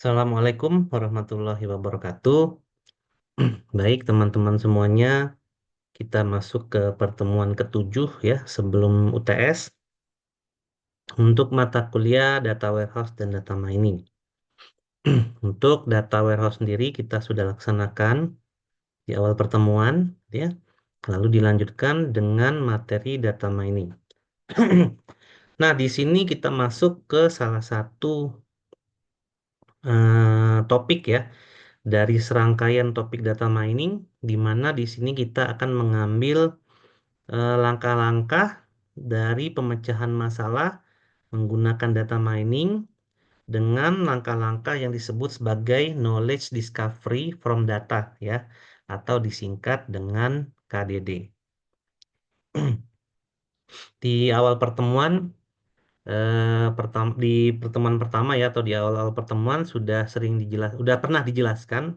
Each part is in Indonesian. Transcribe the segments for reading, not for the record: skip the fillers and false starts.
Assalamualaikum warahmatullahi wabarakatuh. Baik, teman-teman semuanya, kita masuk ke pertemuan ketujuh ya sebelum UTS untuk mata kuliah Data Warehouse dan Data Mining. Untuk Data Warehouse sendiri kita sudah laksanakan di awal pertemuan ya. Lalu dilanjutkan dengan materi Data Mining. Nah, di sini kita masuk ke salah satu topik ya dari serangkaian topik data mining, di mana di sini kita akan mengambil langkah-langkah dari pemecahan masalah menggunakan data mining dengan langkah-langkah yang disebut sebagai knowledge discovery from data ya, atau disingkat dengan KDD. Di awal pertemuan di pertemuan pertama ya, atau di awal-awal pertemuan sudah pernah dijelaskan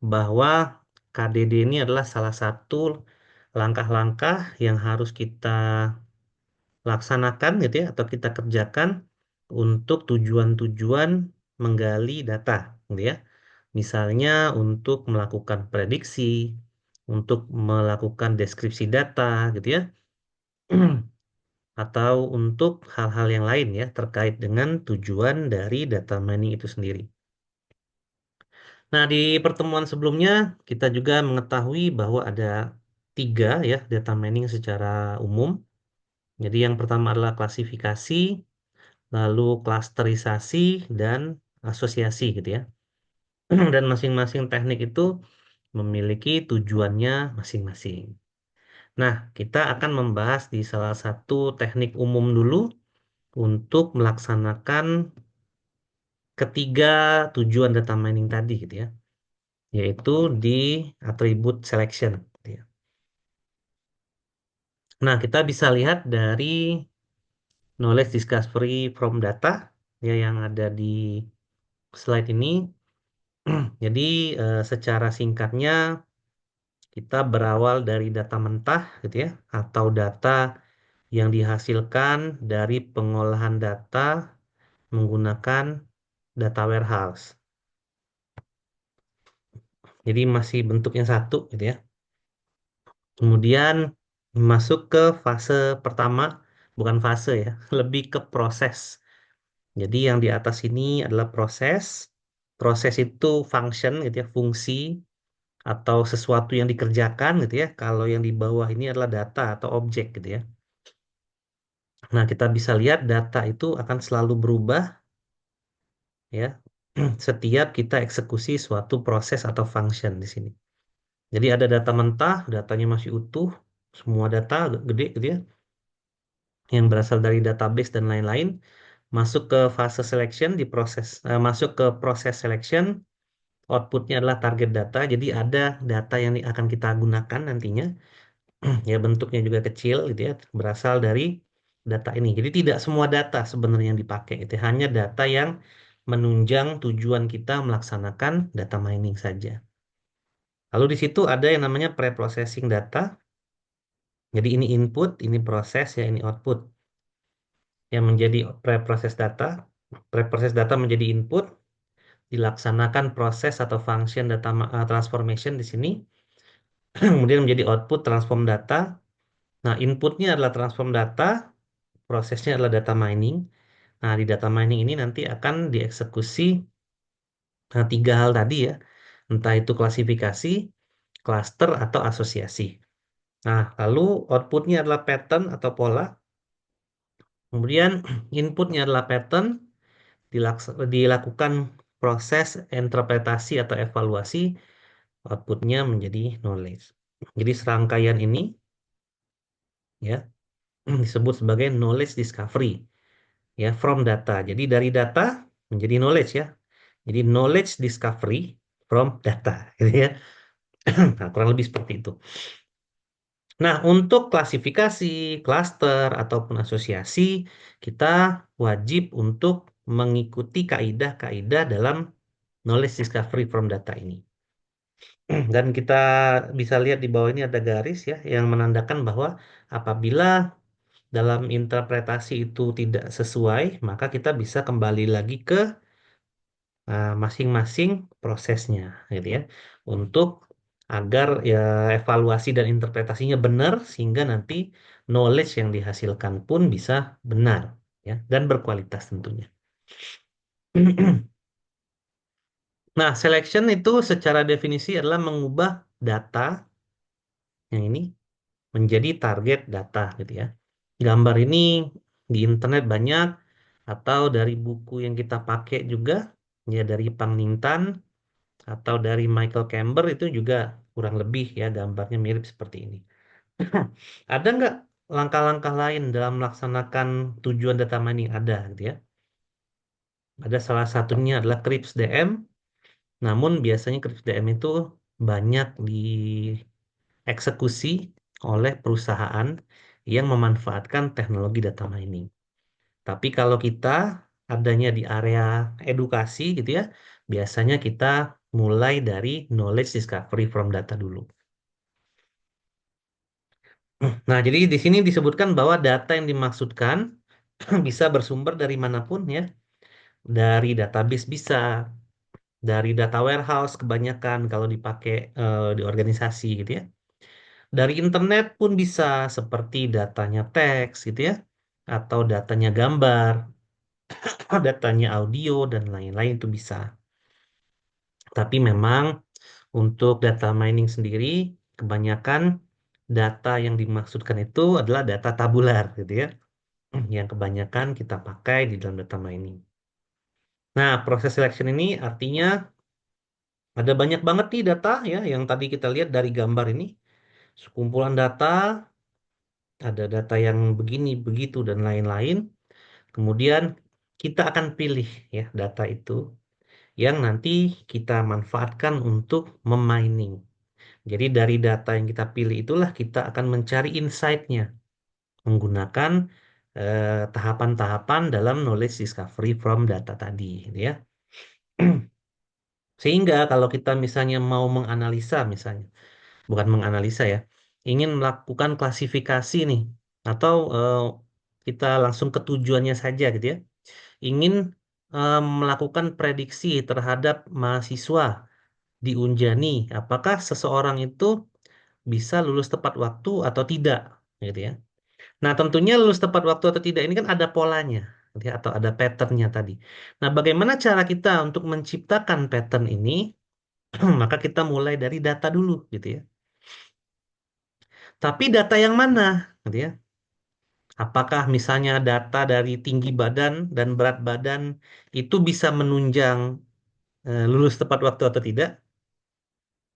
bahwa KDD ini adalah salah satu langkah-langkah yang harus kita laksanakan gitu ya, atau kita kerjakan untuk tujuan-tujuan menggali data gitu ya. Misalnya untuk melakukan prediksi, untuk melakukan deskripsi data gitu ya, atau untuk hal-hal yang lain ya terkait dengan tujuan dari data mining itu sendiri. Nah, di pertemuan sebelumnya kita juga mengetahui bahwa ada tiga ya data mining secara umum. Jadi yang pertama adalah klasifikasi, lalu klasterisasi, dan asosiasi gitu ya. Dan masing-masing teknik itu memiliki tujuannya masing-masing. Nah, kita akan membahas di salah satu teknik umum dulu untuk melaksanakan ketiga tujuan data mining tadi gitu ya, yaitu di attribute selection gitu ya. Nah, kita bisa lihat dari knowledge discovery from data ya yang ada di slide ini. Jadi secara singkatnya kita berawal dari data mentah gitu ya, atau data yang dihasilkan dari pengolahan data menggunakan data warehouse. Jadi masih bentuknya satu gitu ya. Kemudian masuk ke fase pertama, bukan fase ya, lebih ke proses. Jadi yang di atas ini adalah proses. Proses itu function gitu ya, fungsi atau sesuatu yang dikerjakan gitu ya. Kalau yang di bawah ini adalah data atau objek gitu ya. Nah, kita bisa lihat data itu akan selalu berubah ya setiap kita eksekusi suatu proses atau function di sini. Jadi ada data mentah, datanya masih utuh, semua data gede gitu ya, yang berasal dari database dan lain-lain, masuk ke fase selection masuk ke proses selection, outputnya adalah target data. Jadi ada data yang akan kita gunakan nantinya, ya bentuknya juga kecil gitu ya, berasal dari data ini. Jadi tidak semua data sebenarnya yang dipakai, itu hanya data yang menunjang tujuan kita melaksanakan data mining saja. Lalu di situ ada yang namanya pre-processing data. Jadi ini input, ini proses ya, ini output. Yang menjadi pre-process data, pre-process data menjadi input, dilaksanakan proses atau function transformation di sini, kemudian menjadi output transform data. Nah, inputnya adalah transform data, prosesnya adalah data mining. Nah, di data mining ini nanti akan dieksekusi tiga hal tadi ya, entah itu klasifikasi, cluster, atau asosiasi. Nah, lalu outputnya adalah pattern atau pola. Kemudian inputnya adalah pattern, dilakukan proses interpretasi atau evaluasi, outputnya menjadi knowledge. Jadi serangkaian ini ya disebut sebagai knowledge discovery ya from data. Jadi dari data menjadi knowledge ya. Jadi knowledge discovery from data gitu ya. Nah, kurang lebih seperti itu. Nah, untuk klasifikasi, cluster ataupun asosiasi, kita wajib untuk mengikuti kaidah-kaidah dalam knowledge discovery from data ini. Dan kita bisa lihat di bawah ini ada garis ya yang menandakan bahwa apabila dalam interpretasi itu tidak sesuai, maka kita bisa kembali lagi ke masing-masing prosesnya, gitu ya, untuk agar ya evaluasi dan interpretasinya benar sehingga nanti knowledge yang dihasilkan pun bisa benar, ya, dan berkualitas tentunya. Nah, selection itu secara definisi adalah mengubah data yang ini menjadi target data, gitu ya. Gambar ini di internet banyak, atau dari buku yang kita pakai juga, ya dari Pang Nintan atau dari Michael Camber itu juga kurang lebih ya gambarnya mirip seperti ini. Ada nggak langkah-langkah lain dalam melaksanakan tujuan data mining? Ada, gitu ya. Ada salah satunya adalah Krips DM, namun biasanya Krips DM itu banyak dieksekusi oleh perusahaan yang memanfaatkan teknologi data mining. Tapi kalau kita adanya di area edukasi gitu ya, biasanya kita mulai dari knowledge discovery from data dulu. Nah, jadi di sini disebutkan bahwa data yang dimaksudkan bisa bersumber dari manapun ya, dari database bisa, dari data warehouse kebanyakan kalau dipakai di organisasi gitu ya. Dari internet pun bisa seperti datanya teks gitu ya, atau datanya gambar, datanya audio dan lain-lain itu bisa. Tapi memang untuk data mining sendiri, kebanyakan data yang dimaksudkan itu adalah data tabular gitu ya, yang kebanyakan kita pakai di dalam data mining. Nah, proses selection ini artinya ada banyak banget nih data ya, yang tadi kita lihat dari gambar ini, sekumpulan data, ada data yang begini, begitu, dan lain-lain. Kemudian kita akan pilih ya data itu yang nanti kita manfaatkan untuk memining. Jadi dari data yang kita pilih itulah kita akan mencari insight-nya menggunakan tahapan-tahapan dalam knowledge discovery from data tadi, gitu ya. Sehingga kalau kita misalnya mau menganalisa, misalnya, bukan menganalisa ya, ingin melakukan klasifikasi nih, atau kita langsung ke tujuannya saja gitu ya, ingin melakukan prediksi terhadap mahasiswa di Unjani, apakah seseorang itu bisa lulus tepat waktu atau tidak, gitu ya. Nah, tentunya lulus tepat waktu atau tidak ini kan ada polanya, gitu ya, atau ada patternnya tadi. Nah, bagaimana cara kita untuk menciptakan pattern ini? Maka kita mulai dari data dulu, gitu ya. Tapi data yang mana, gitu ya? Apakah misalnya data dari tinggi badan dan berat badan itu bisa menunjang lulus tepat waktu atau tidak?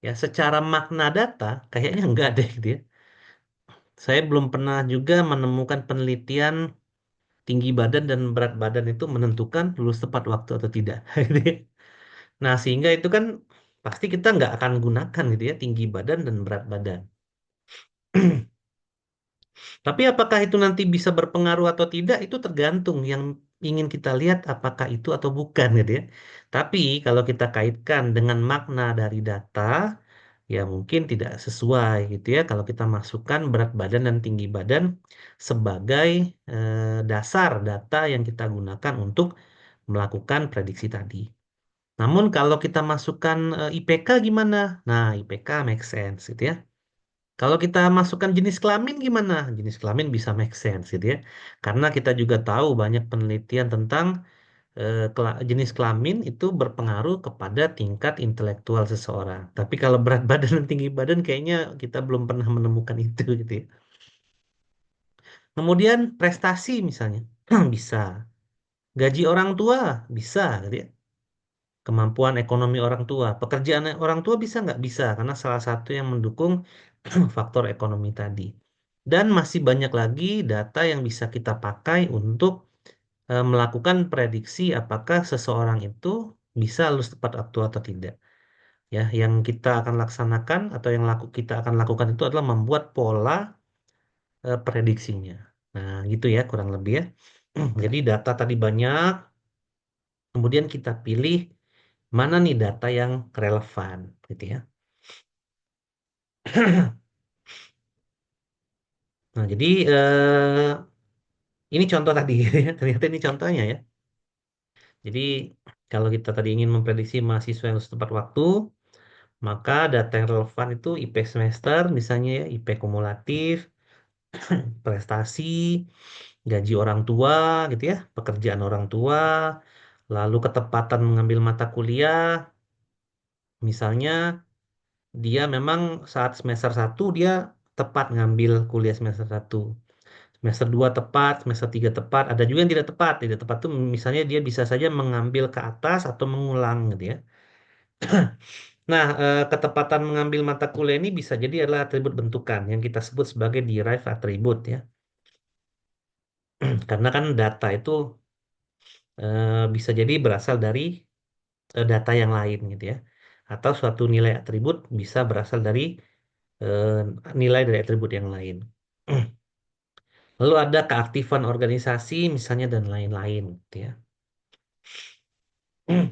Ya, secara makna data kayaknya enggak deh, gitu ya. Saya belum pernah juga menemukan penelitian tinggi badan dan berat badan itu menentukan lulus tepat waktu atau tidak. Gitu ya. Nah, sehingga itu kan pasti kita nggak akan gunakan gitu ya tinggi badan dan berat badan. Tapi apakah itu nanti bisa berpengaruh atau tidak itu tergantung yang ingin kita lihat apakah itu atau bukan gitu ya. Tapi kalau kita kaitkan dengan makna dari data, ya mungkin tidak sesuai gitu ya kalau kita masukkan berat badan dan tinggi badan sebagai dasar data yang kita gunakan untuk melakukan prediksi tadi. Namun kalau kita masukkan IPK gimana? Nah, IPK make sense gitu ya. Kalau kita masukkan jenis kelamin gimana? Jenis kelamin bisa make sense gitu ya. Karena kita juga tahu banyak penelitian tentang jenis kelamin itu berpengaruh kepada tingkat intelektual seseorang. Tapi kalau berat badan dan tinggi badan kayaknya kita belum pernah menemukan itu gitu ya. Kemudian prestasi misalnya bisa. Gaji orang tua bisa gitu ya. Kemampuan ekonomi orang tua, pekerjaan orang tua bisa nggak bisa karena salah satu yang mendukung faktor ekonomi tadi. Dan masih banyak lagi data yang bisa kita pakai untuk melakukan prediksi apakah seseorang itu bisa lulus tepat waktu atau tidak. Ya, yang kita akan laksanakan atau yang kita akan lakukan itu adalah membuat pola prediksinya. Nah, gitu ya kurang lebih ya. Jadi data tadi banyak, kemudian kita pilih mana nih data yang relevan, gitu ya. Nah, jadi ini contoh tadi, ya. Ternyata ini contohnya ya. Jadi Kalau kita tadi ingin memprediksi mahasiswa yang lulus tepat waktu, maka data yang relevan itu IP semester, misalnya ya, IP kumulatif, prestasi, gaji orang tua, gitu ya, pekerjaan orang tua, lalu ketepatan mengambil mata kuliah, misalnya dia memang saat semester satu dia tepat ngambil kuliah semester satu. Semester 2 tepat, semester 3 tepat, ada juga yang tidak tepat. Tidak tepat tuh misalnya dia bisa saja mengambil ke atas atau mengulang gitu ya. Nah, ketepatan mengambil mata kuliah ini bisa jadi adalah atribut bentukan yang kita sebut sebagai derived attribute ya. Karena kan data itu bisa jadi berasal dari data yang lain gitu ya. Atau suatu nilai atribut bisa berasal dari eh, nilai dari atribut yang lain. Lalu ada keaktifan organisasi misalnya dan lain-lain gitu ya.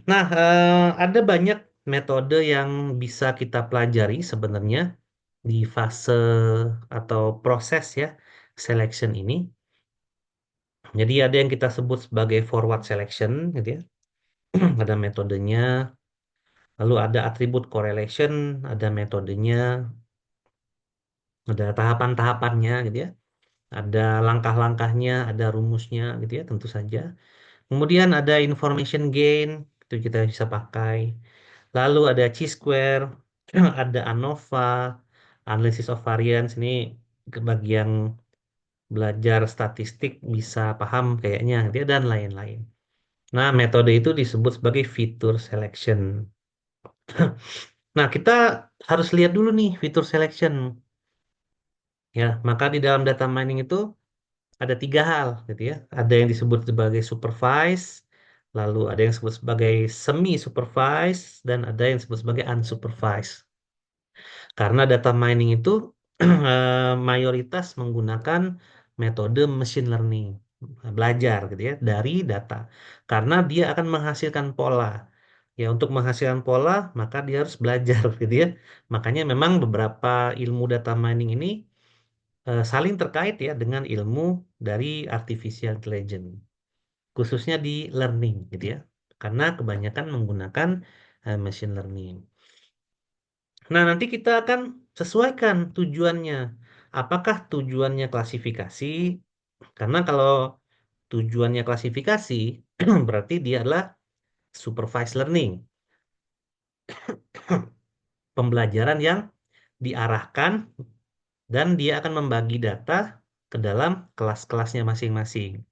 Nah, ada banyak metode yang bisa kita pelajari sebenarnya di fase atau proses ya selection ini. Jadi ada yang kita sebut sebagai forward selection gitu ya. Ada metodenya. Lalu ada atribut correlation, ada metodenya, ada tahapan-tahapannya gitu ya. Ada langkah-langkahnya, ada rumusnya gitu ya tentu saja. Kemudian ada information gain, itu kita bisa pakai. Lalu ada chi-square, ada ANOVA, analysis of variance. Ini bagi yang belajar statistik bisa paham kayaknya, gitu ya, dan lain-lain. Nah, metode itu disebut sebagai fitur selection. Nah, kita harus lihat dulu nih fitur selection. Ya, maka di dalam data mining itu ada tiga hal, gitu ya. Ada yang disebut sebagai supervised, lalu ada yang disebut sebagai semi supervised, dan ada yang disebut sebagai unsupervised. Karena data mining itu mayoritas menggunakan metode machine learning, belajar gitu ya dari data. Karena dia akan menghasilkan pola. Ya, untuk menghasilkan pola, maka dia harus belajar gitu ya. Makanya memang beberapa ilmu data mining ini saling terkait ya dengan ilmu dari artificial intelligence, khususnya di learning gitu ya. Karena kebanyakan menggunakan machine learning. Nah, nanti kita akan sesuaikan tujuannya. Apakah tujuannya klasifikasi? Karena kalau tujuannya klasifikasi, berarti dia adalah supervised learning, pembelajaran yang diarahkan dan dia akan membagi data ke dalam kelas-kelasnya masing-masing.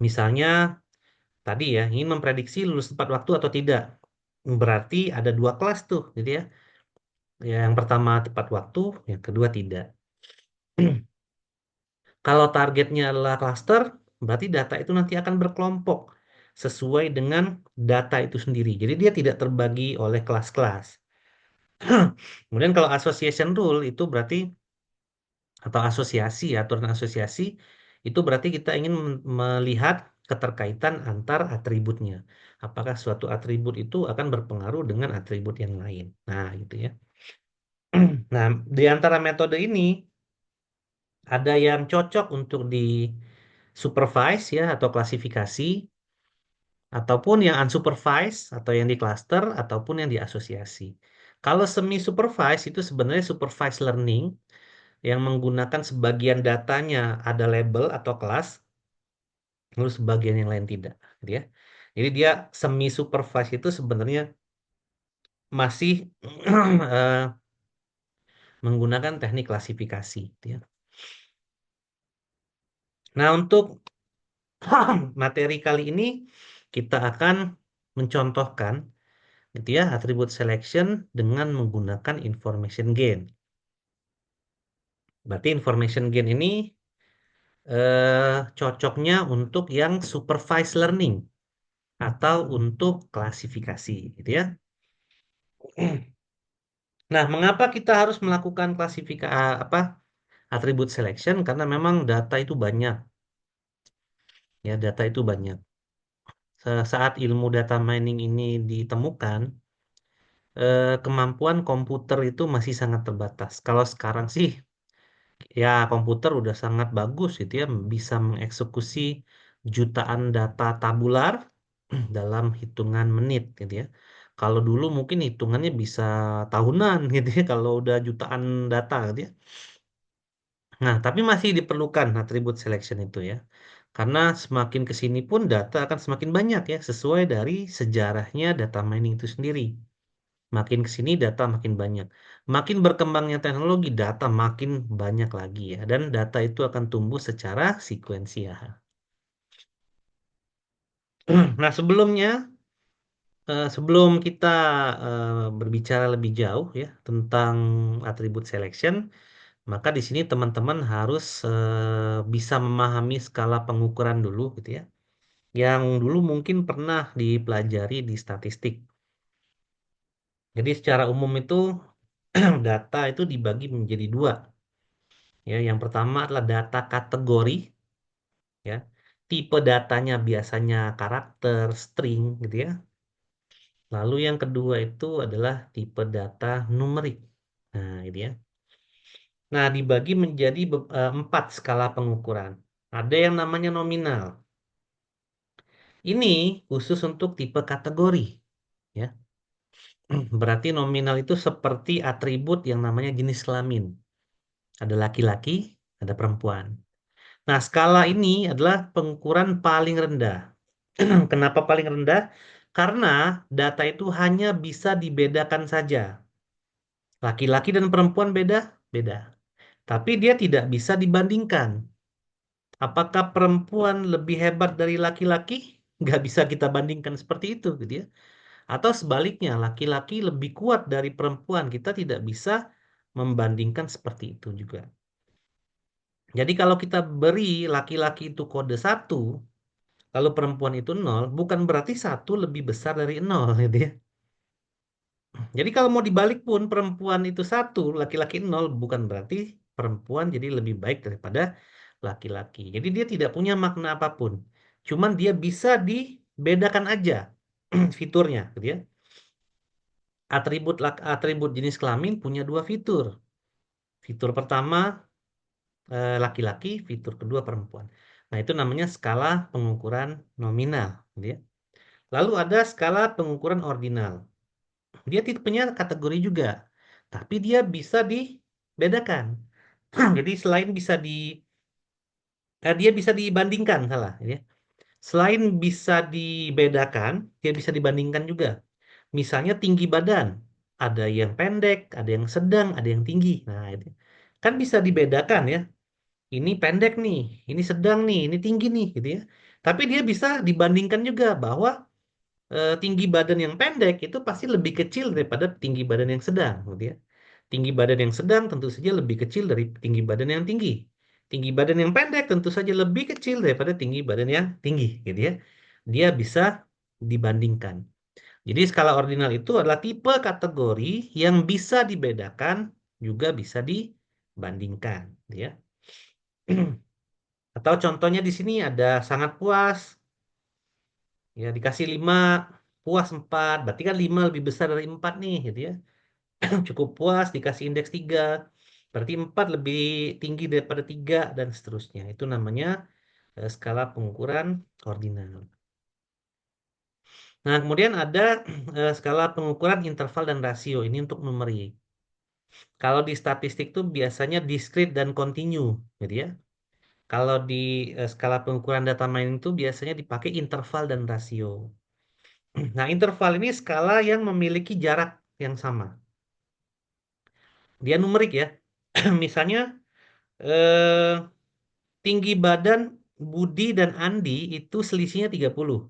Misalnya tadi ya, ingin memprediksi lulus tepat waktu atau tidak. Berarti ada dua kelas tuh, gitu ya. Yang pertama tepat waktu, yang kedua tidak. Kalau targetnya adalah cluster, berarti data itu nanti akan berkelompok sesuai dengan data itu sendiri. Jadi dia tidak terbagi oleh kelas-kelas. Kemudian kalau association rule itu berarti atau asosiasi, aturan asosiasi itu berarti kita ingin melihat keterkaitan antar atributnya. Apakah suatu atribut itu akan berpengaruh dengan atribut yang lain. Nah, gitu ya. Nah, di antara metode ini ada yang cocok untuk di supervise ya atau klasifikasi, ataupun yang unsupervised atau yang di cluster ataupun yang di asosiasi. Kalau semi supervised itu sebenarnya supervised learning yang menggunakan sebagian datanya ada label atau kelas, lalu sebagian yang lain tidak, gitu ya. Jadi dia semi supervised itu sebenarnya masih eh, menggunakan teknik klasifikasi, gitu ya. Nah, untuk materi kali ini kita akan mencontohkan gitu ya atribut selection dengan menggunakan information gain. Berarti information gain ini cocoknya untuk yang supervised learning atau untuk klasifikasi gitu ya. Nah, mengapa kita harus melakukan klasifikasi apa atribut selection? Karena memang data itu banyak. Ya, data itu banyak. Saat ilmu data mining ini ditemukan, kemampuan komputer itu masih sangat terbatas. Kalau sekarang sih, ya komputer udah sangat bagus gitu ya, bisa mengeksekusi jutaan data tabular dalam hitungan menit gitu ya. Kalau dulu mungkin hitungannya bisa tahunan gitu ya kalau udah jutaan data gitu ya. Nah, tapi masih diperlukan atribut selection itu ya. Karena semakin ke sini pun data akan semakin banyak ya, sesuai dari sejarahnya data mining itu sendiri. Makin ke sini data makin banyak. Makin berkembangnya teknologi, data makin banyak lagi ya. Dan data itu akan tumbuh secara sekuensial. Nah, sebelum kita berbicara lebih jauh ya tentang atribut selection, maka di sini teman-teman harus bisa memahami skala pengukuran dulu gitu ya. Yang dulu mungkin pernah dipelajari di statistik. Jadi secara umum itu data itu dibagi menjadi dua. Ya, yang pertama adalah data kategori ya. Tipe datanya biasanya karakter, string gitu ya. Lalu yang kedua itu adalah tipe data numerik. Nah, gitu ya. Nah, dibagi menjadi empat skala pengukuran. Ada yang namanya nominal. Ini khusus untuk tipe kategori, ya. Berarti nominal itu seperti atribut yang namanya jenis kelamin. Ada laki-laki, ada perempuan. Nah, skala ini adalah pengukuran paling rendah. Kenapa paling rendah? Karena data itu hanya bisa dibedakan saja. Laki-laki dan perempuan beda, beda. Tapi dia tidak bisa dibandingkan. Apakah perempuan lebih hebat dari laki-laki? Nggak bisa kita bandingkan seperti itu, gitu ya. Atau sebaliknya, laki-laki lebih kuat dari perempuan. Kita tidak bisa membandingkan seperti itu juga. Jadi kalau kita beri laki-laki itu kode satu, lalu perempuan itu nol, bukan berarti satu lebih besar dari nol, gitu ya. Jadi kalau mau dibalik pun perempuan itu satu, laki-laki nol, bukan berarti perempuan jadi lebih baik daripada laki-laki. Jadi dia tidak punya makna apapun. Cuman dia bisa dibedakan aja fiturnya, gitu ya. Atribut jenis kelamin punya dua fitur. Fitur pertama laki-laki, fitur kedua perempuan. Nah, itu namanya skala pengukuran nominal, gitu ya. Lalu ada skala pengukuran ordinal. Dia tipenya kategori juga, tapi dia bisa dibedakan. Jadi selain bisa dia bisa dibandingkan, salah, ya. Selain bisa dibedakan, dia bisa dibandingkan juga. Misalnya tinggi badan, ada yang pendek, ada yang sedang, ada yang tinggi. Nah, itu kan bisa dibedakan ya. Ini pendek nih, ini sedang nih, ini tinggi nih, gitu ya. Tapi dia bisa dibandingkan juga bahwa tinggi badan yang pendek itu pasti lebih kecil daripada tinggi badan yang sedang, gitu ya. Tinggi badan yang sedang tentu saja lebih kecil dari tinggi badan yang tinggi. Tinggi badan yang pendek tentu saja lebih kecil daripada tinggi badan yang tinggi, gitu ya. Dia bisa dibandingkan. Jadi skala ordinal itu adalah tipe kategori yang bisa dibedakan juga bisa dibandingkan, gitu ya. Atau contohnya di sini ada sangat puas, ya dikasih 5, puas 4, berarti kan 5 lebih besar dari 4 nih, gitu ya. Cukup puas dikasih indeks 3, berarti 4 lebih tinggi daripada 3 dan seterusnya. Itu namanya skala pengukuran ordinal. Nah, kemudian ada skala pengukuran interval dan rasio, ini untuk numerik. Kalau di statistik tuh biasanya discrete dan continue, gitu ya. Kalau di skala pengukuran data mining itu biasanya dipakai interval dan rasio. Nah, interval ini skala yang memiliki jarak yang sama. Dia numerik ya. Misalnya eh, tinggi badan Budi dan Andi itu selisihnya 30.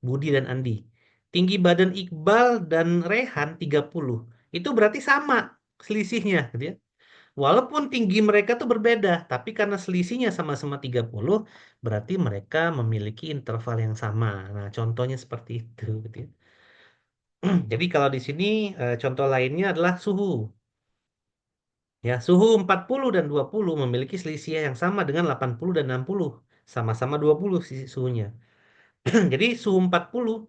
Budi dan Andi. Tinggi badan Iqbal dan Rehan 30. Itu berarti sama selisihnya, gitu ya. Walaupun tinggi mereka tuh berbeda, tapi karena selisihnya sama-sama 30, berarti mereka memiliki interval yang sama. Nah, contohnya seperti itu, gitu ya. Jadi kalau di sini contoh lainnya adalah suhu. Ya, suhu 40 dan 20 memiliki selisih yang sama dengan 80 dan 60. Sama-sama 20 suhunya. Jadi suhu 40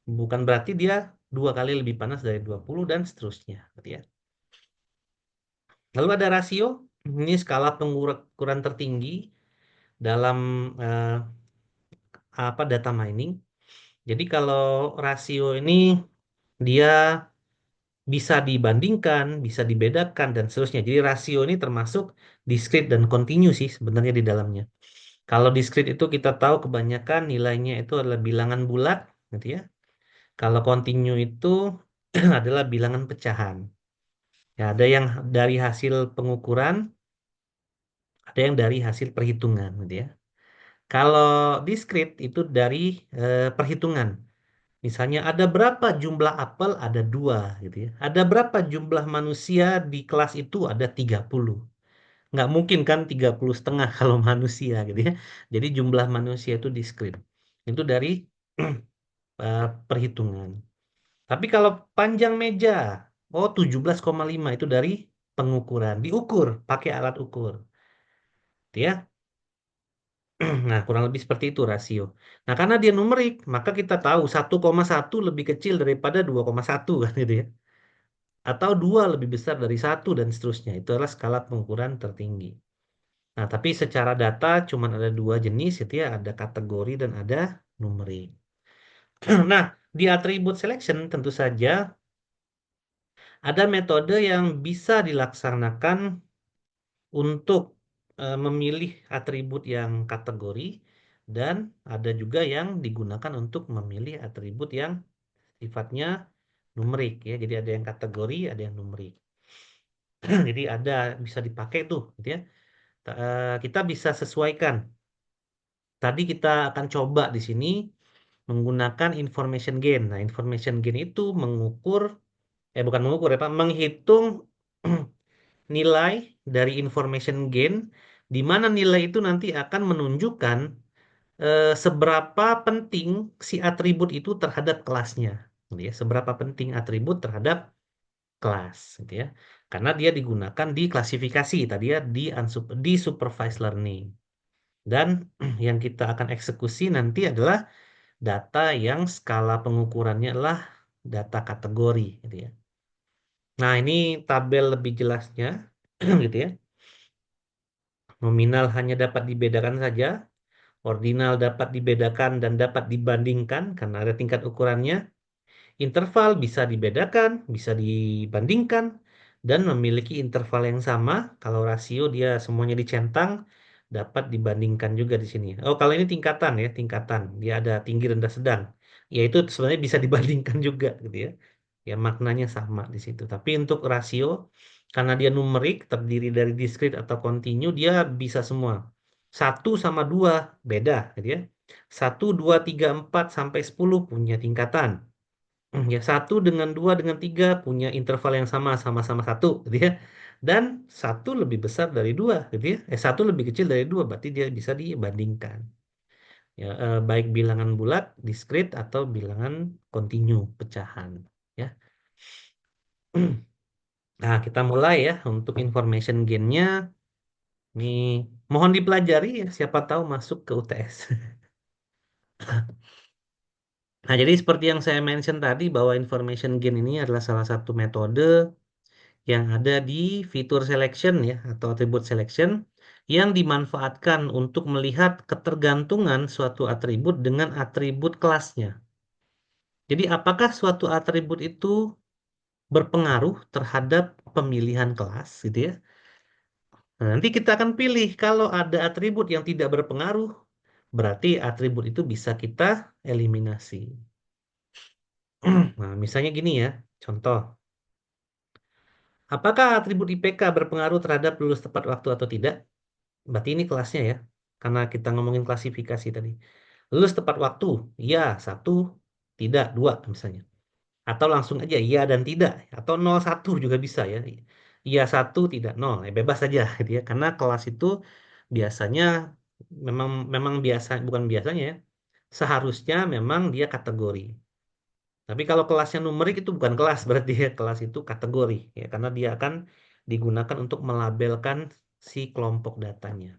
bukan berarti dia dua kali lebih panas dari 20 dan seterusnya, gitu ya. Lalu ada rasio. Ini skala pengukuran tertinggi dalam apa data mining. Jadi kalau rasio ini dia bisa dibandingkan, bisa dibedakan dan seterusnya. Jadi rasio ini termasuk discrete dan continue sih sebenarnya di dalamnya. Kalau discrete itu kita tahu kebanyakan nilainya itu adalah bilangan bulat, gitu ya. Kalau continue itu adalah bilangan pecahan. Ya, ada yang dari hasil pengukuran, ada yang dari hasil perhitungan, gitu ya. Kalau discrete itu dari perhitungan. Misalnya ada berapa jumlah apel? Ada dua, gitu ya. Ada berapa jumlah manusia di kelas itu? Ada 30. Nggak mungkin kan 30,5 kalau manusia, gitu ya. Jadi jumlah manusia itu discrete. Itu dari perhitungan. Tapi kalau panjang meja, oh 17,5 itu dari pengukuran. Diukur pakai alat ukur. Gitu ya. Nah, kurang lebih seperti itu rasio. Nah, karena dia numerik, maka kita tahu 1,1 lebih kecil daripada 2,1 kan gitu ya. Atau 2 lebih besar dari satu dan seterusnya. Itu adalah skala pengukuran tertinggi. Nah, tapi secara data cuma ada dua jenis itu ya, ada kategori dan ada numerik. Nah, di attribute selection tentu saja ada metode yang bisa dilaksanakan untuk memilih atribut yang kategori dan ada juga yang digunakan untuk memilih atribut yang sifatnya numerik ya. Jadi ada yang kategori, ada yang numerik. Jadi ada bisa dipakai tuh gitu ya. Kita bisa sesuaikan. Tadi kita akan coba di sini menggunakan information gain. Nah, information gain itu mengukur bukan mengukur ya Pak, menghitung nilai dari information gain di mana nilai itu nanti akan menunjukkan seberapa penting si atribut itu terhadap kelasnya, gitu ya. Seberapa penting atribut terhadap kelas, gitu ya. Karena dia digunakan di klasifikasi tadi ya di supervised learning. Dan yang kita akan eksekusi nanti adalah data yang skala pengukurannya adalah data kategori, gitu ya. Nah, ini tabel lebih jelasnya, gitu ya. Nominal hanya dapat dibedakan saja, ordinal dapat dibedakan dan dapat dibandingkan karena ada tingkat ukurannya. Interval bisa dibedakan, bisa dibandingkan, dan memiliki interval yang sama. Kalau rasio dia semuanya dicentang, dapat dibandingkan juga di sini. Oh, kalau ini tingkatan ya, tingkatan. Dia ada tinggi, rendah, sedang. Ya itu sebenarnya bisa dibandingkan juga gitu ya. Ya maknanya sama di situ. Tapi untuk rasio, karena dia numerik, terdiri dari discrete atau continue, dia bisa semua. Satu sama dua beda gitu ya. Satu, dua, tiga, empat, sampai 10 punya tingkatan. Ya, satu dengan dua dengan tiga punya interval yang sama, sama-sama satu, gitu ya. Dan satu lebih besar dari dua, gitu ya. Satu lebih kecil dari dua, berarti dia bisa dibandingkan. Ya, baik bilangan bulat, discrete, atau bilangan kontinu, pecahan. Ya. Nah, kita mulai ya untuk information gain-nya. Nih, mohon dipelajari ya, siapa tahu masuk ke UTS. Nah, jadi seperti yang saya mention tadi bahwa information gain ini adalah salah satu metode yang ada di fitur selection ya atau atribut selection yang dimanfaatkan untuk melihat ketergantungan suatu atribut dengan atribut kelasnya. Jadi apakah suatu atribut itu berpengaruh terhadap pemilihan kelas gitu ya. Nah, nanti kita akan pilih kalau ada atribut yang tidak berpengaruh, berarti atribut itu bisa kita eliminasi. Nah, misalnya gini ya, contoh. Apakah atribut IPK berpengaruh terhadap lulus tepat waktu atau tidak? Berarti ini kelasnya ya. Karena kita ngomongin klasifikasi tadi. Lulus tepat waktu, iya, satu, tidak, dua misalnya. Atau langsung aja iya dan tidak. Atau nol satu juga bisa ya. Iya satu, tidak nol. Bebas saja gitu ya. Karena kelas itu biasanya memang memang biasa bukan biasanya ya. Seharusnya memang dia kategori. Tapi kalau kelasnya numerik itu bukan kelas berarti ya kelas itu kategori ya karena dia akan digunakan untuk melabelkan si kelompok datanya.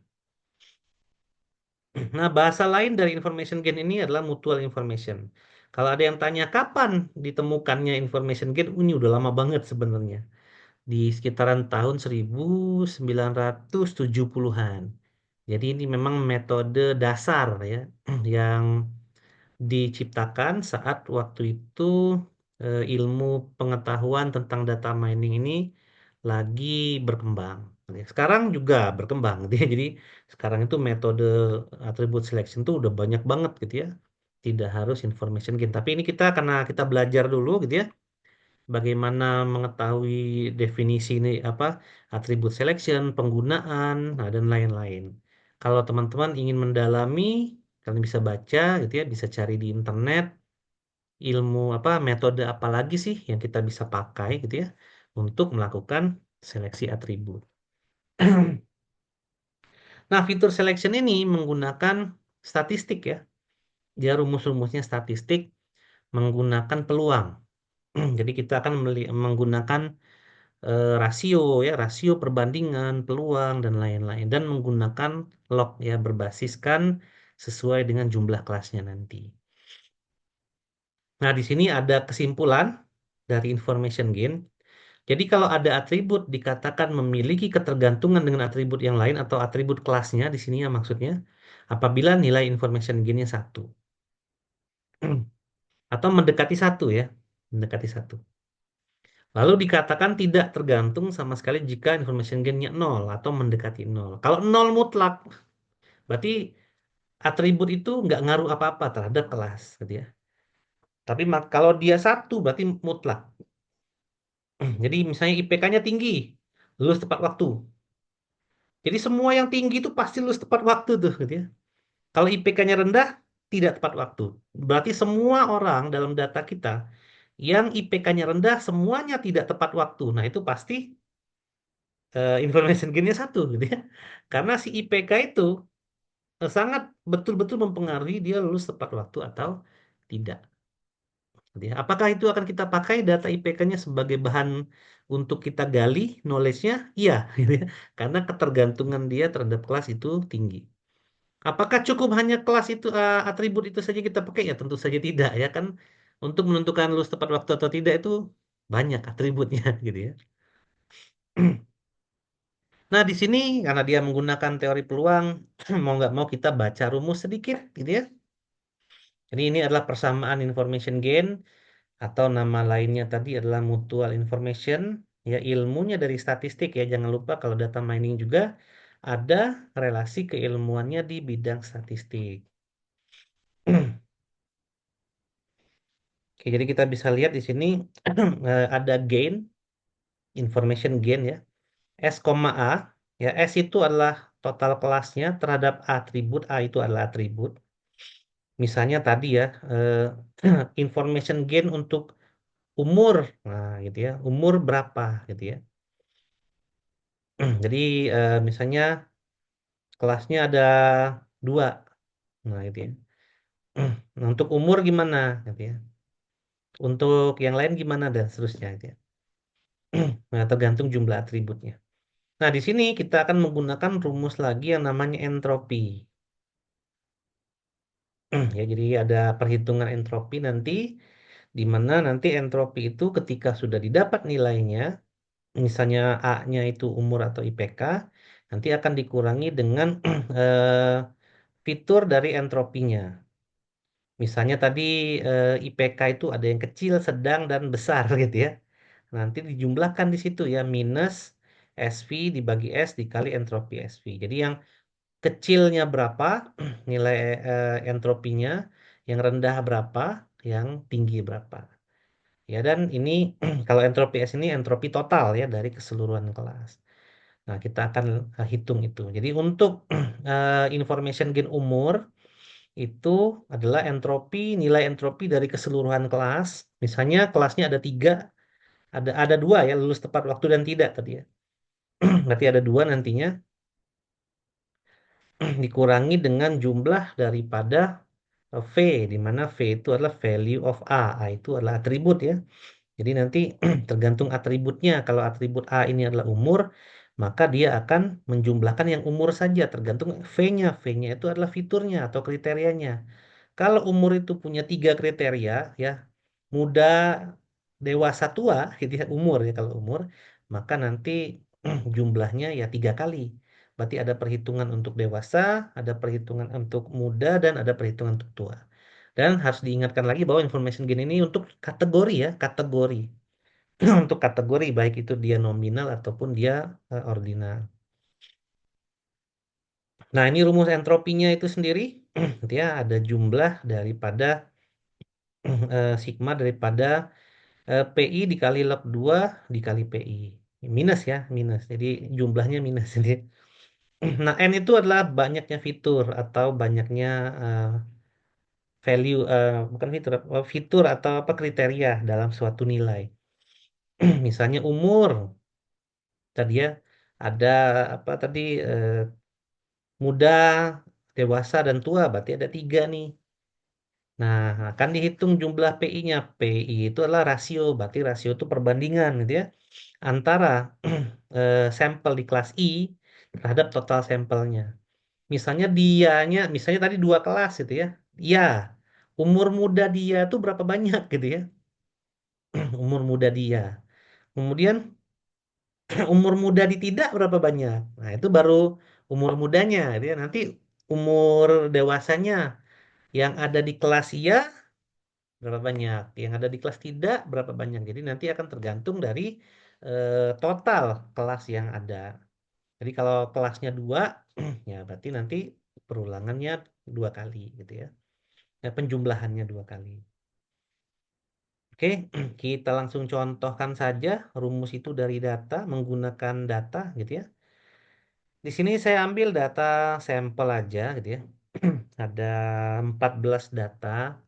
Nah, bahasa lain dari information gain ini adalah mutual information. Kalau ada yang tanya kapan ditemukannya information gain, ini udah lama banget sebenarnya. Di sekitaran tahun 1970-an. Jadi ini memang metode dasar ya yang diciptakan saat waktu itu ilmu pengetahuan tentang data mining ini lagi berkembang. Sekarang juga berkembang, gitu ya. Jadi sekarang itu metode attribute selection tuh udah banyak banget gitu ya. Tidak harus information gain. Tapi ini kita karena kita belajar dulu gitu ya, bagaimana mengetahui definisi ini apa attribute selection, penggunaan, nah, dan lain-lain. Kalau teman-teman ingin mendalami, kalian bisa baca gitu ya, bisa cari di internet ilmu apa metode apa lagi sih yang kita bisa pakai gitu ya untuk melakukan seleksi atribut. Nah, fitur selection ini menggunakan statistik ya. Dia rumus-rumusnya statistik menggunakan peluang. Jadi kita akan menggunakan rasio ya, rasio perbandingan, peluang dan lain-lain dan menggunakan log ya berbasiskan sesuai dengan jumlah kelasnya nanti. Nah, di sini ada kesimpulan dari information gain. Jadi kalau ada atribut dikatakan memiliki ketergantungan dengan atribut yang lain atau atribut kelasnya di sini ya maksudnya apabila nilai information gain-nya satu atau mendekati satu ya, mendekati satu. Lalu dikatakan tidak tergantung sama sekali jika information gain-nya nol atau mendekati nol. Kalau nol mutlak, berarti atribut itu nggak ngaruh apa-apa terhadap kelas, gitu ya. Tapi kalau dia satu, berarti mutlak. Jadi misalnya IPK-nya tinggi, lulus tepat waktu. Jadi semua yang tinggi itu pasti lulus tepat waktu tuh, gitu ya. Kalau IPK-nya rendah, tidak tepat waktu. Berarti semua orang dalam data kita yang IPK-nya rendah, semuanya tidak tepat waktu. Nah, itu pasti information gain-nya satu gitu ya. Karena si IPK itu sangat betul-betul mempengaruhi dia lulus tepat waktu atau tidak. Gitu ya. Apakah itu akan kita pakai data IPK-nya sebagai bahan untuk kita gali knowledge-nya? Iya, gitu ya. Karena ketergantungan dia terhadap kelas itu tinggi. Apakah cukup hanya kelas itu atribut itu saja kita pakai? Ya tentu saja tidak ya kan. Untuk menentukan lulus tepat waktu atau tidak itu banyak atributnya gitu ya. Nah, di sini karena dia menggunakan teori peluang, mau nggak mau kita baca rumus sedikit, gitu ya. Jadi ini adalah persamaan information gain atau nama lainnya tadi adalah mutual information. Ya, ilmunya dari statistik ya. Jangan lupa kalau data mining juga ada relasi keilmuannya di bidang statistik. Oke, jadi kita bisa lihat di sini ada gain, information gain ya. S, A, ya S itu adalah total kelasnya terhadap atribut, A itu adalah atribut. Misalnya tadi ya, information gain untuk umur, nah gitu ya, umur berapa gitu ya. Jadi misalnya kelasnya ada dua, nah gitu ya. Nah, untuk umur gimana gitu ya. Untuk yang lain gimana dan seterusnya gitu ya. Nah, tergantung jumlah atributnya. Nah, di sini kita akan menggunakan rumus lagi yang namanya entropi. Ya, jadi ada perhitungan entropi nanti, di mana nanti entropi itu ketika sudah didapat nilainya, misalnya A-nya itu umur atau IPK, nanti akan dikurangi dengan fitur dari entropinya. Misalnya tadi IPK itu ada yang kecil, sedang, dan besar gitu ya. Nanti dijumlahkan di situ ya, minus SV dibagi S dikali entropi SV. Jadi yang kecilnya berapa nilai entropinya, yang rendah berapa, yang tinggi berapa. Ya, dan ini kalau entropi S ini entropi total ya dari keseluruhan kelas. Nah, kita akan hitung itu. Jadi untuk information gain umur itu adalah entropi, nilai entropi dari keseluruhan kelas. Misalnya kelasnya ada tiga, ada dua ya, lulus tepat waktu dan tidak tadi ya. Berarti ada dua nantinya dikurangi dengan jumlah daripada V, di mana V itu adalah value of A. A itu adalah atribut ya. Jadi nanti tergantung atributnya. Kalau atribut A ini adalah umur, maka dia akan menjumlahkan yang umur saja, tergantung V-nya. V-nya itu adalah fiturnya atau kriterianya. Kalau umur itu punya tiga kriteria, ya muda, dewasa, tua, gitu ya, umur ya kalau umur, maka nanti jumlahnya ya tiga kali. Berarti ada perhitungan untuk dewasa, ada perhitungan untuk muda, dan ada perhitungan untuk tua. Dan harus diingatkan lagi bahwa information gain ini untuk kategori ya, kategori. Untuk kategori baik itu dia nominal ataupun dia ordinal. Nah, ini rumus entropinya itu sendiri, dia ada jumlah daripada sigma daripada PI dikali log 2 dikali PI. Minus ya, minus. Jadi jumlahnya minus. Jadi, nah, N itu adalah banyaknya fitur atau banyaknya eh, value, bukan fitur, fitur atau apa kriteria dalam suatu nilai. Misalnya umur, tadi ya, ada apa tadi, muda, dewasa, dan tua, berarti ada tiga nih. Nah, akan dihitung jumlah PI-nya. PI itu adalah rasio, berarti rasio itu perbandingan gitu ya, antara sampel di kelas I terhadap total sampelnya. Misalnya misalnya tadi dua kelas gitu ya. Iya, umur muda dia tuh berapa banyak gitu ya. Umur muda dia. Kemudian umur muda di tidak berapa banyak. Nah, itu baru umur mudanya gitu ya. Nanti umur dewasanya yang ada di kelas iya berapa banyak, yang ada di kelas tidak berapa banyak. Jadi nanti akan tergantung dari total kelas yang ada. Jadi kalau kelasnya dua, ya berarti nanti perulangannya dua kali gitu ya. Penjumlahannya dua kali. Oke, kita langsung contohkan saja rumus itu dari data menggunakan data gitu ya. Di sini saya ambil data sampel aja gitu ya. Ada 14 data,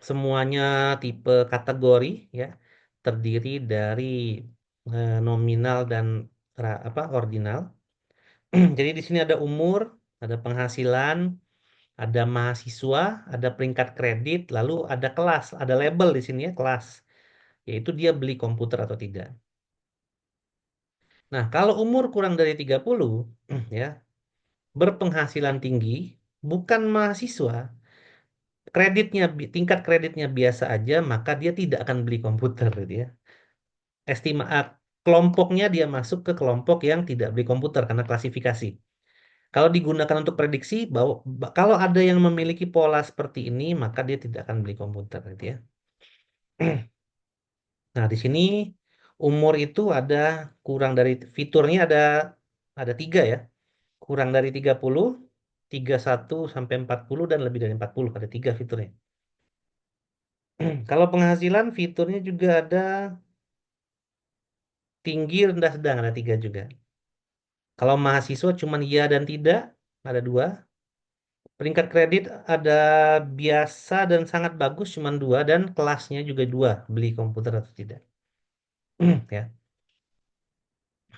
semuanya tipe kategori ya. Terdiri dari nominal dan ordinal. Jadi di sini ada umur, ada penghasilan, ada mahasiswa, ada peringkat kredit, lalu ada kelas, ada label di sini ya, kelas, yaitu dia beli komputer atau tidak. Nah, kalau umur kurang dari 30 ya, berpenghasilan tinggi, bukan mahasiswa, tingkat kreditnya biasa aja, maka dia tidak akan beli komputer gitu ya. Kelompoknya dia masuk ke kelompok yang tidak beli komputer karena klasifikasi. Kalau digunakan untuk prediksi bahwa kalau ada yang memiliki pola seperti ini, maka dia tidak akan beli komputer gitu ya. Nah, di sini umur itu ada kurang dari fiturnya ada tiga ya. Kurang dari 30, 31 sampai 40 dan lebih dari 40 ada tiga fiturnya. Kalau penghasilan fiturnya juga ada tinggi, rendah, sedang ada tiga juga. Kalau mahasiswa cuma iya dan tidak ada dua. Peringkat kredit ada biasa dan sangat bagus cuma dua dan kelasnya juga dua, beli komputer atau tidak. Ya.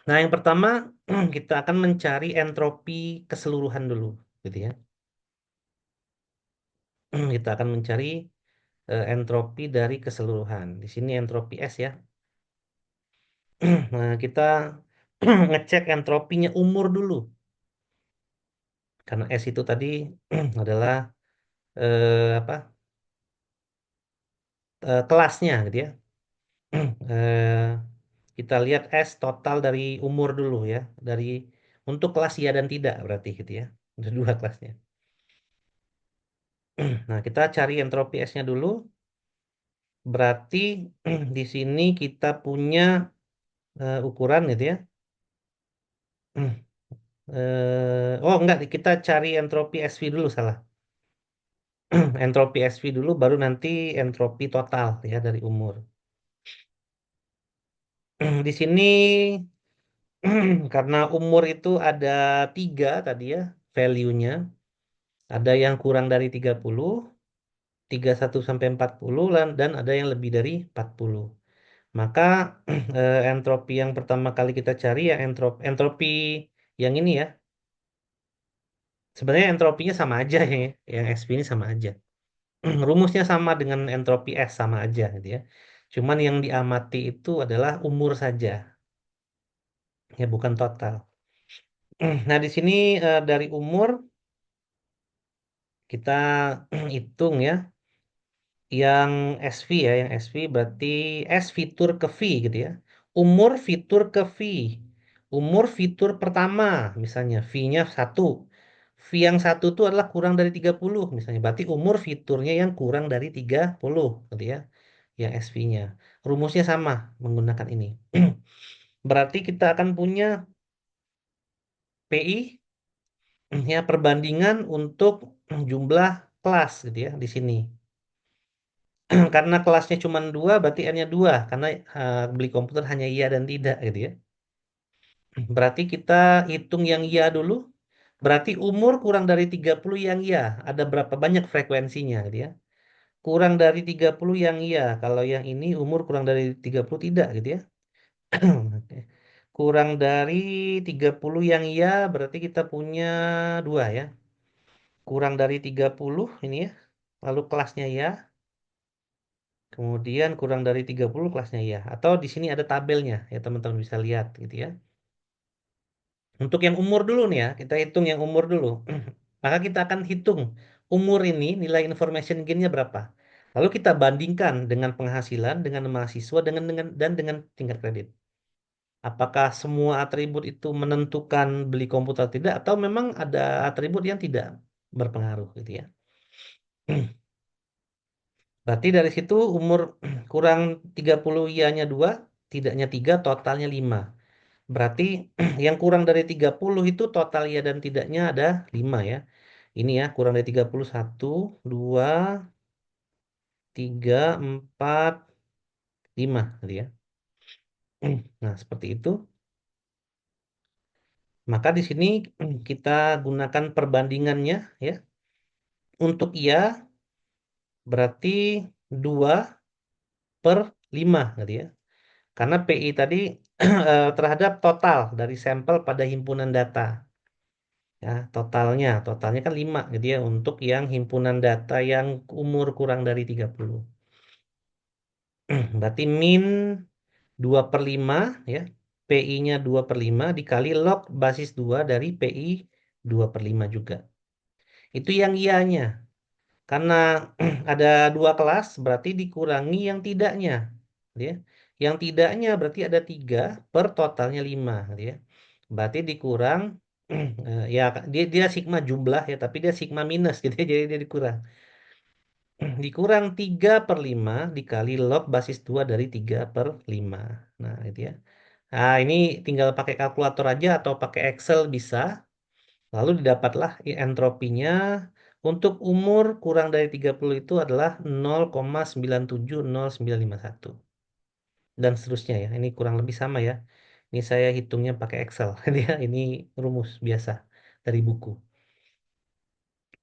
Nah, yang pertama kita akan mencari entropi keseluruhan dulu, gitu ya. Kita akan mencari entropi dari keseluruhan. Di sini entropi S ya. Nah, kita ngecek entropinya umur dulu. Karena S itu tadi adalah apa? Kelasnya gitu ya. Eh, kita lihat S total dari umur dulu ya. Dari untuk kelas ya dan tidak berarti gitu ya. Ada dua kelasnya. Nah, kita cari entropi S-nya dulu. Berarti di sini kita punya ukuran gitu ya. Oh enggak, kita cari entropi SV dulu salah. Entropi SV dulu baru nanti entropi total ya dari umur. Di sini karena umur itu ada tiga tadi ya value-nya. Ada yang kurang dari 30, 31 sampai 40 dan ada yang lebih dari 40. Maka entropi yang pertama kali kita cari ya entropi yang ini ya. Sebenarnya entropinya sama aja ya. Yang SP ini sama aja. Rumusnya sama dengan entropi S sama aja gitu ya. Cuman yang diamati itu adalah umur saja, ya bukan total. Nah, di sini dari umur kita hitung ya. Yang SV ya, yang SV berarti S fitur ke V gitu ya. Umur fitur ke V. Umur fitur pertama, misalnya V-nya 1. V yang satu itu adalah kurang dari 30 misalnya. Berarti umur fiturnya yang kurang dari 30 gitu ya. Yang SV-nya. Rumusnya sama menggunakan ini. Berarti kita akan punya PI ya perbandingan untuk jumlah kelas gitu ya di sini. Karena kelasnya cuma dua, berarti N-nya dua. Karena beli komputer hanya iya dan tidak gitu ya. Berarti kita hitung yang iya dulu. Berarti umur kurang dari 30 yang iya. Ada berapa banyak frekuensinya gitu ya. Kurang dari 30 yang iya. Kalau yang ini umur kurang dari 30 tidak gitu ya. Oke. Kurang dari 30 yang iya berarti kita punya dua ya. Kurang dari 30 ini ya. Lalu kelasnya ya. Kemudian kurang dari 30 kelasnya ya. Atau di sini ada tabelnya ya teman-teman bisa lihat gitu ya. Untuk yang umur dulu nih ya, kita hitung yang umur dulu. Maka kita akan hitung umur ini nilai information gain-nya berapa. Lalu kita bandingkan dengan penghasilan, dengan mahasiswa, dan dengan tingkat kredit. Apakah semua atribut itu menentukan beli komputer tidak atau memang ada atribut yang tidak berpengaruh gitu ya. Berarti dari situ umur kurang 30 ianya 2, tidaknya 3, totalnya 5. Berarti yang kurang dari 30 itu total ya dan tidaknya ada 5 ya. Ini ya kurang dari 30 1, 2, 3, 4, 5 gitu ya. Nah, seperti itu. Maka di sini kita gunakan perbandingannya ya. Untuk iya berarti 2 per 5 gitu ya. Karena PI tadi terhadap total dari sampel pada himpunan data. Ya, totalnya kan 5 gitu ya untuk yang himpunan data yang umur kurang dari 30. Berarti min 2 per 5 ya. PI-nya 2 per 5 dikali log basis 2 dari PI 2 per 5 juga. Itu yang ianya. Karena ada dua kelas berarti dikurangi yang tidaknya. Gitu ya. Yang tidaknya berarti ada 3 per totalnya 5 gitu ya. Berarti dikurang ya dia dia sigma jumlah ya tapi dia sigma minus gitu ya jadi dia dikurang. Dikurang 3 per 5 dikali log basis 2 dari 3 per 5. Nah, itu ya. Nah, ini tinggal pakai kalkulator aja atau pakai Excel bisa. Lalu didapatlah entropinya untuk umur kurang dari 30 itu adalah 0,9700951. Dan seterusnya ya. Ini kurang lebih sama ya. Ini saya hitungnya pakai Excel. Dia ini rumus biasa dari buku.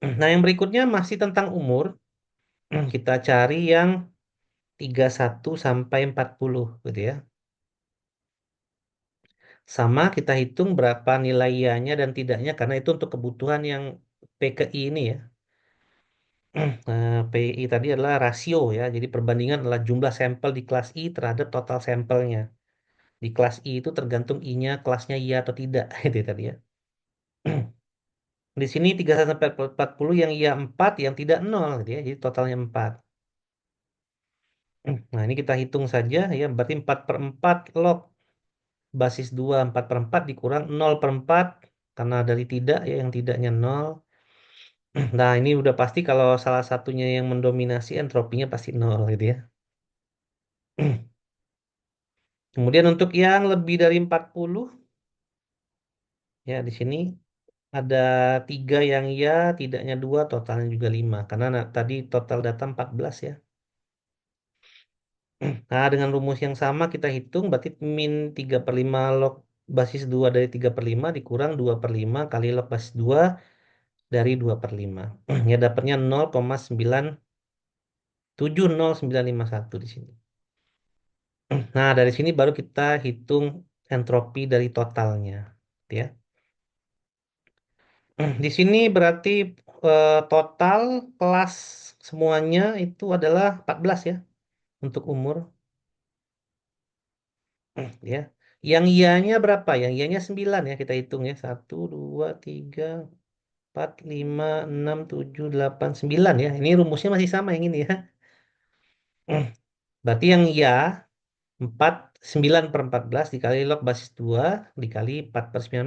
Nah, yang berikutnya masih tentang umur. Kita cari yang 31 sampai 40 gitu ya. Sama kita hitung berapa nilai ianya dan tidaknya karena itu untuk kebutuhan yang PKI ini ya. PI tadi adalah rasio ya. Jadi perbandingan adalah jumlah sampel di kelas I terhadap total sampelnya. Di kelas I itu tergantung I-nya kelasnya iya atau tidak itu tadi ya. Di sini 31 sampai 40 yang iya 4 yang tidak 0 gitu ya. Jadi totalnya 4. Nah, ini kita hitung saja ya. Berarti 4 per 4 log basis 2 4 per 4 dikurang 0 per 4 karena dari tidak ya yang tidaknya 0. Nah, ini udah pasti kalau salah satunya yang mendominasi entropinya pasti 0 gitu ya. Kemudian untuk yang lebih dari 40 ya di sini ada 3 yang ya, tidaknya 2 totalnya juga 5 karena tadi total data 14 ya. Nah, dengan rumus yang sama kita hitung berarti min 3 per 5 log basis 2 dari 3 per 5 dikurang 2 per 5 kali log basis 2 dari 2 per 5. Ya dapatnya 0,970951 di sini. Nah, dari sini baru kita hitung entropi dari totalnya. Ya. Di sini berarti total kelas semuanya itu adalah 14 ya untuk umur. Ya. Yang ianya berapa? Yang ianya 9 ya kita hitung ya. 1, 2, 3, 4, 5, 6, 7, 8, 9 ya. Ini rumusnya masih sama yang ini ya. Berarti yang iya 9 per 14 dikali log basis 2 dikali 4 per 19.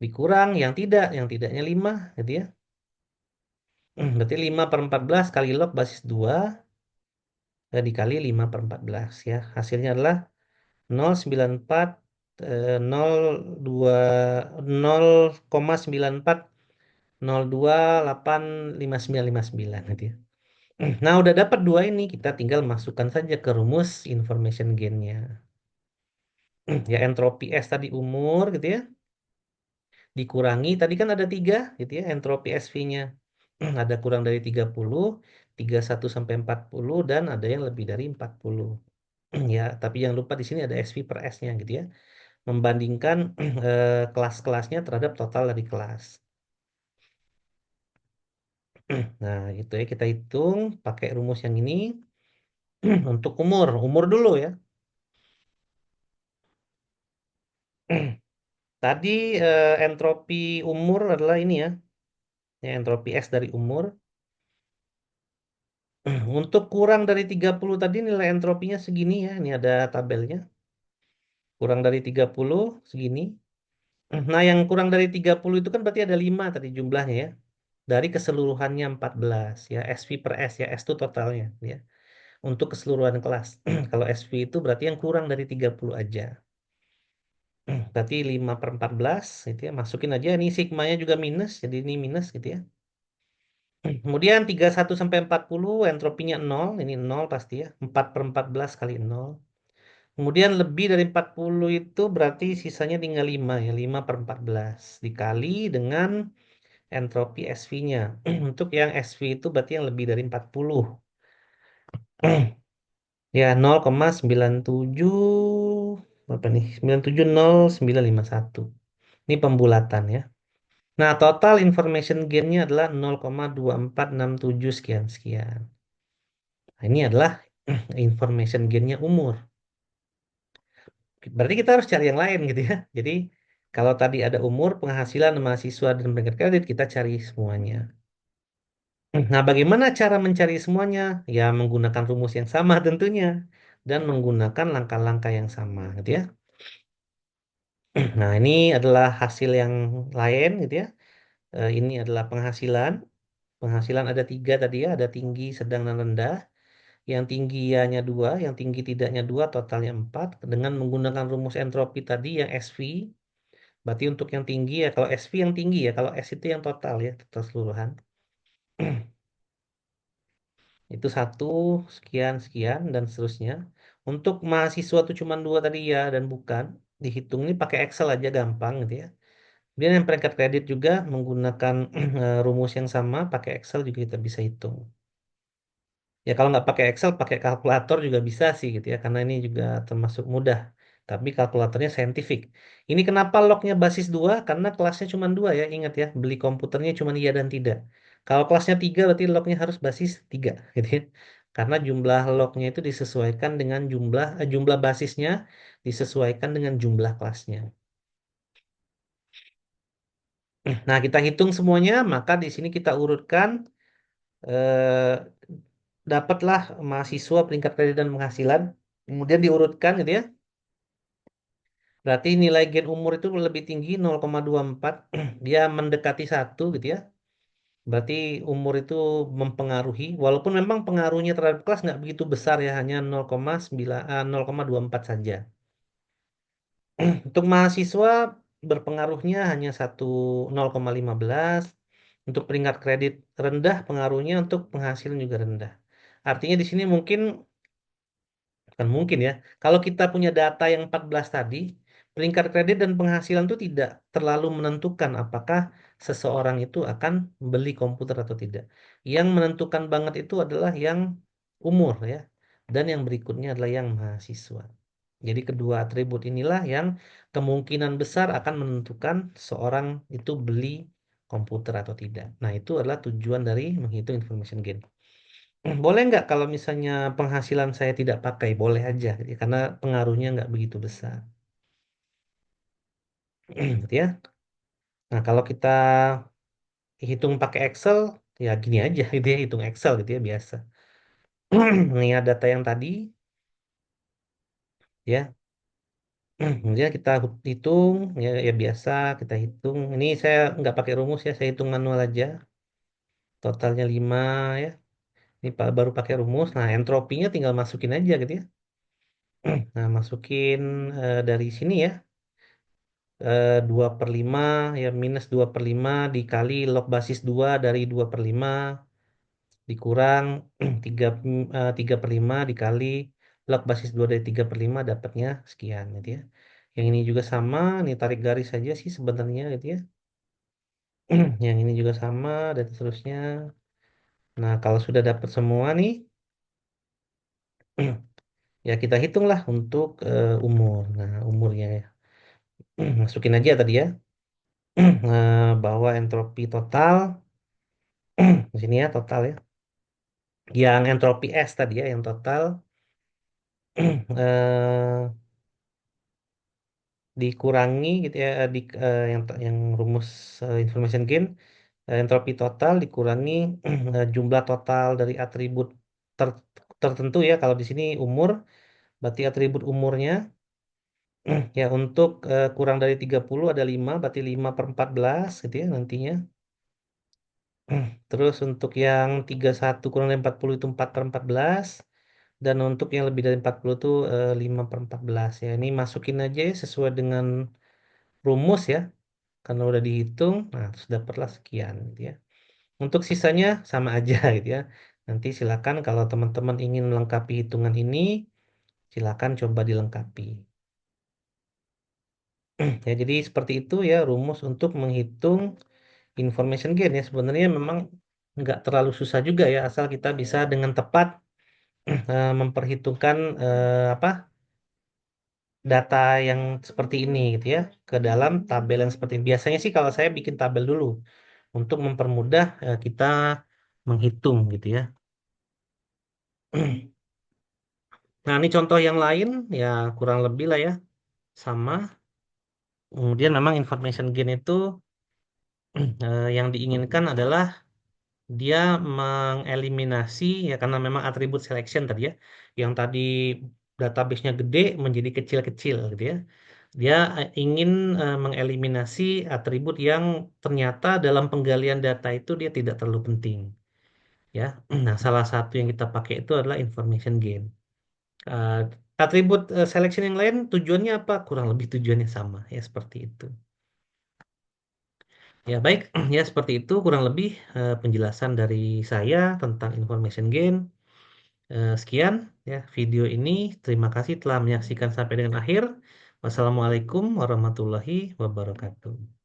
dikurang yang tidaknya 5 gitu ya. Berarti 5 per 14 kali log basis 2 dikali 5 per 14 ya. Hasilnya adalah 0,94 0 2 0,94 0,285959 gitu ya. Nah, udah dapat dua ini, kita tinggal masukkan saja ke rumus information gain-nya. Ya, entropi S tadi umur gitu ya. Dikurangi, tadi kan ada 3 gitu ya, entropi SV-nya. Ada kurang dari 30, 31 sampai 40, dan ada yang lebih dari 40. Ya, tapi jangan lupa di sini ada SV per S-nya gitu ya. Membandingkan kelas-kelasnya terhadap total dari kelas. Nah, itu ya kita hitung pakai rumus yang ini untuk umur. Umur dulu ya. Tadi entropi umur adalah ini ya. Ya, entropi S dari umur. Untuk kurang dari 30 tadi nilai entropinya segini ya. Ini ada tabelnya. Kurang dari 30 segini. Nah, yang kurang dari 30 itu kan berarti ada 5 tadi jumlahnya ya. Dari keseluruhannya 14 ya. SV per S ya. S itu totalnya ya. Untuk keseluruhan kelas. Kalau SV itu berarti yang kurang dari 30 aja. Berarti 5 per 14 gitu ya. Masukin aja. Ini sigmanya juga minus. Jadi ini minus gitu ya. Kemudian 31 sampai 40 entropinya 0. Ini 0 pasti ya. 4 per 14 kali 0. Kemudian lebih dari 40 itu berarti sisanya tinggal 5 ya. 5 per 14 dikali dengan entropi SV-nya. Untuk yang SV itu berarti yang lebih dari 40. Ya, 0,97 berapa nih? 970951. Ini pembulatan ya. Nah, total information gain-nya adalah 0,2467 sekian sekian. Nah, ini adalah information gain-nya umur. Berarti kita harus cari yang lain gitu ya. Jadi, kalau tadi ada umur, penghasilan mahasiswa dan peringkat kredit, kita cari semuanya. Nah, bagaimana cara mencari semuanya? Ya, menggunakan rumus yang sama tentunya. Dan menggunakan langkah-langkah yang sama gitu ya. Nah, ini adalah hasil yang lain gitu ya. Ini adalah penghasilan. Penghasilan ada 3 tadi ya, ada tinggi, sedang, dan rendah. Yang tingginya 2, yang tinggi tidaknya 2, totalnya 4. Dengan menggunakan rumus entropi tadi yang SV, berarti untuk yang tinggi ya, kalau SV yang tinggi ya, kalau S itu yang total ya, total keseluruhan. Itu 1, sekian, sekian, dan seterusnya. Untuk mahasiswa itu cuma 2 tadi ya, dan bukan. Dihitung ini pakai Excel aja gampang gitu ya. Kemudian yang peringkat kredit juga menggunakan rumus yang sama, pakai Excel juga kita bisa hitung. Ya kalau nggak pakai Excel, pakai kalkulator juga bisa sih gitu ya, karena ini juga termasuk mudah. Tapi kalkulatornya saintifik. Ini kenapa lognya basis 2? Karena kelasnya cuma 2 ya, ingat ya, beli komputernya cuma iya dan tidak. Kalau kelasnya 3 berarti lognya harus basis 3 gitu ya. Karena jumlah lognya itu disesuaikan dengan jumlah basisnya disesuaikan dengan jumlah kelasnya. Nah, kita hitung semuanya, maka di sini kita urutkan eh, dapatlah mahasiswa peringkat kredit dan penghasilan. Kemudian diurutkan gitu ya. Berarti nilai gen umur itu lebih tinggi 0,24. Dia mendekati 1 gitu ya. Berarti umur itu mempengaruhi. Walaupun memang pengaruhnya terhadap kelas nggak begitu besar ya. Hanya 0,9, 0,24 saja. Untuk mahasiswa berpengaruhnya hanya 0,15. Untuk peringkat kredit rendah pengaruhnya, untuk penghasilan juga rendah. Artinya di sini mungkin, kan mungkin ya. Kalau kita punya data yang 14 tadi, peringkat kredit dan penghasilan itu tidak terlalu menentukan apakah seseorang itu akan beli komputer atau tidak. Yang menentukan banget itu adalah yang umur ya. Dan yang berikutnya adalah yang mahasiswa. Jadi kedua atribut inilah yang kemungkinan besar akan menentukan seorang itu beli komputer atau tidak. Nah, itu adalah tujuan dari menghitung information gain. Boleh nggak kalau misalnya penghasilan saya tidak pakai? Boleh aja, gitu ya, karena pengaruhnya nggak begitu besar. Gitu ya. Nah, kalau kita hitung pakai Excel, ya gini aja, gitu ya, hitung Excel gitu ya, biasa. Mengingat data yang tadi, ya. Kemudian kita hitung ya, ya biasa kita hitung. Ini saya nggak pakai rumus ya, saya hitung manual aja. Totalnya 5 ya. Ini baru pakai rumus. Nah, entropinya tinggal masukin aja gitu ya. Nah, masukin dari sini ya. 2 per 5 ya minus 2 per 5 dikali log basis 2 dari 2 per 5 dikurang 3 per 5 dikali log basis 2 dari 3 per 5 dapatnya sekian gitu ya. Yang ini juga sama, ini tarik garis saja sih sebenarnya gitu ya. Yang ini juga sama dan seterusnya. Nah, kalau sudah dapat semua nih, ya kita hitunglah untuk umur. Nah, umurnya ya. Masukin aja tadi ya. Bahwa entropi total di sini ya total ya. Yang entropi S tadi ya, yang total eh, dikurangi gitu ya yang rumus information gain entropi total dikurangi jumlah total dari atribut ter- tertentu ya. Kalau di sini umur berarti atribut umurnya ya untuk kurang dari 30 ada 5 berarti 5 per 14 gitu ya nantinya. Terus untuk yang 31 kurang dari 40 itu 4 per 14. Dan untuk yang lebih dari 40 itu 5 per 14 ya. Ini masukin aja ya sesuai dengan rumus ya. Karena udah dihitung, nah terus dapatlah sekian gitu ya. Untuk sisanya sama aja gitu ya. Nanti silakan kalau teman-teman ingin melengkapi hitungan ini, silakan coba dilengkapi. Ya, jadi seperti itu ya rumus untuk menghitung information gain ya. Sebenarnya memang nggak terlalu susah juga ya, asal kita bisa dengan tepat memperhitungkan apa data yang seperti ini gitu ya ke dalam tabel yang seperti ini. Biasanya sih kalau saya bikin tabel dulu untuk mempermudah kita menghitung gitu ya. Nah, ini contoh yang lain ya kurang lebih lah ya sama. Kemudian memang information gain itu yang diinginkan adalah dia mengeliminasi ya karena memang atribut selection tadi ya. Yang tadi database-nya gede menjadi kecil-kecil gitu ya. Dia ingin mengeliminasi atribut yang ternyata dalam penggalian data itu dia tidak terlalu penting ya. Nah, salah satu yang kita pakai itu adalah information gain. Eh, Atribut selection yang lain tujuannya apa? Kurang lebih tujuannya sama ya seperti itu. Ya baik, ya seperti itu kurang lebih penjelasan dari saya tentang information gain. Sekian ya video ini. Terima kasih telah menyaksikan sampai dengan akhir. Wassalamualaikum warahmatullahi wabarakatuh.